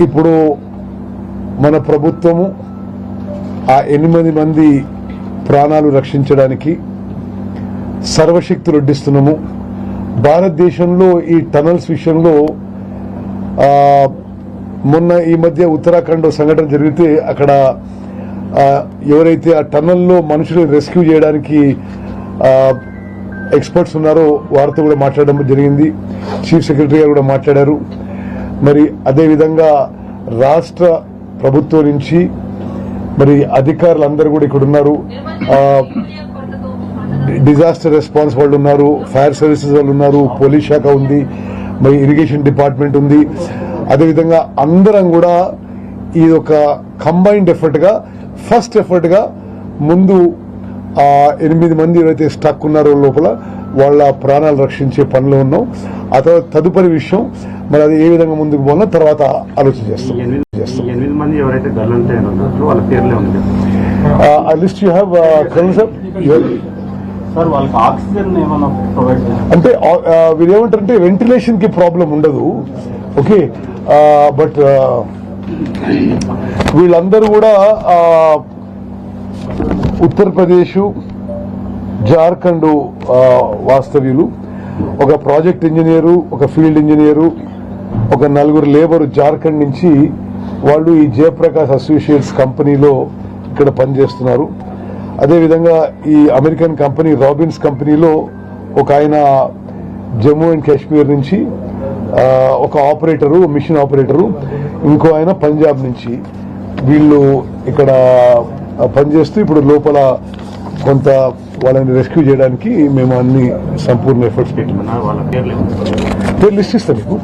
ఇప్పుడు మన ప్రభుత్వము ఆ 8 మంది ప్రాణాలు రక్షించడానికి సర్వశక్తులు వడ్డిస్తున్నాము. భారతదేశంలో ఈ టనల్స్ విషయంలో మొన్న ఈ మధ్య ఉత్తరాఖండ్ సంఘటన జరిగితే అక్కడ ఎవరైతే ఆ టనల్లో మనుషులు రెస్క్యూ చేయడానికి ఎక్స్పర్ట్స్ ఉన్నారో వారితో కూడా మాట్లాడడం జరిగింది. చీఫ్ సెక్రటరీ గారు కూడా మాట్లాడారు. మరి అదేవిధంగా రాష్ట్ర ప్రభుత్వం నుంచి మరి అధికారులందరూ కూడా ఇక్కడ ఉన్నారు. డిజాస్టర్ రెస్పాన్స్ వాళ్ళు ఉన్నారు, ఫైర్ సర్వీసెస్ వాళ్ళు ఉన్నారు, పోలీస్ శాఖ ఉంది, మరి ఇరిగేషన్ డిపార్ట్మెంట్ ఉంది. అదేవిధంగా అందరం కూడా ఇది ఒక కంబైన్డ్ ఎఫర్ట్ గా ఫస్ట్ ఎఫర్ట్ గా ముందు 8 మంది ఎవరైతే స్టక్ ఉన్నారో లోపల వాళ్ళ ప్రాణాలు రక్షించే పనిలో ఉన్నాం. ఆ తర్వాత తదుపరి విషయం మరి అది ఏ విధంగా ముందుకు పోవాలో తర్వాత ఆలోచన చేస్తాం. లిస్ట్ యూ హ్యావ్ అంటే వీరు ఏమంటారంటే వెంటిలేషన్ కి ప్రాబ్లం ఉండదు. ఓకే, బట్ వీళ్ళందరూ కూడా ఉత్తరప్రదేశ్, జార్ఖండ్ వాస్తవ్యులు. ఒక ప్రాజెక్ట్ ఇంజనీరు, ఒక ఫీల్డ్ ఇంజనీరు, ఒక 4 లేబర్ జార్ఖండ్ నుంచి వాళ్ళు ఈ జయప్రకాష్ అసోసియేట్స్ కంపెనీలో ఇక్కడ పనిచేస్తున్నారు. అదేవిధంగా ఈ అమెరికన్ కంపెనీ రాబిన్స్ కంపెనీలో ఒక ఆయన జమ్మూ అండ్ కాశ్మీర్ నుంచి, ఒక ఆపరేటరు, మిషన్ ఆపరేటరు, ఇంకో ఆయన పంజాబ్ నుంచి వీళ్ళు ఇక్కడ పనిచేస్తూ ఇప్పుడు లోపల కొంత వాళ్ళని రెస్క్యూ చేయడానికి మేము అన్ని సంపూర్ణ ఎఫర్ట్స్ పెట్టాము. లిస్ట్ ఇస్తాం మీకు.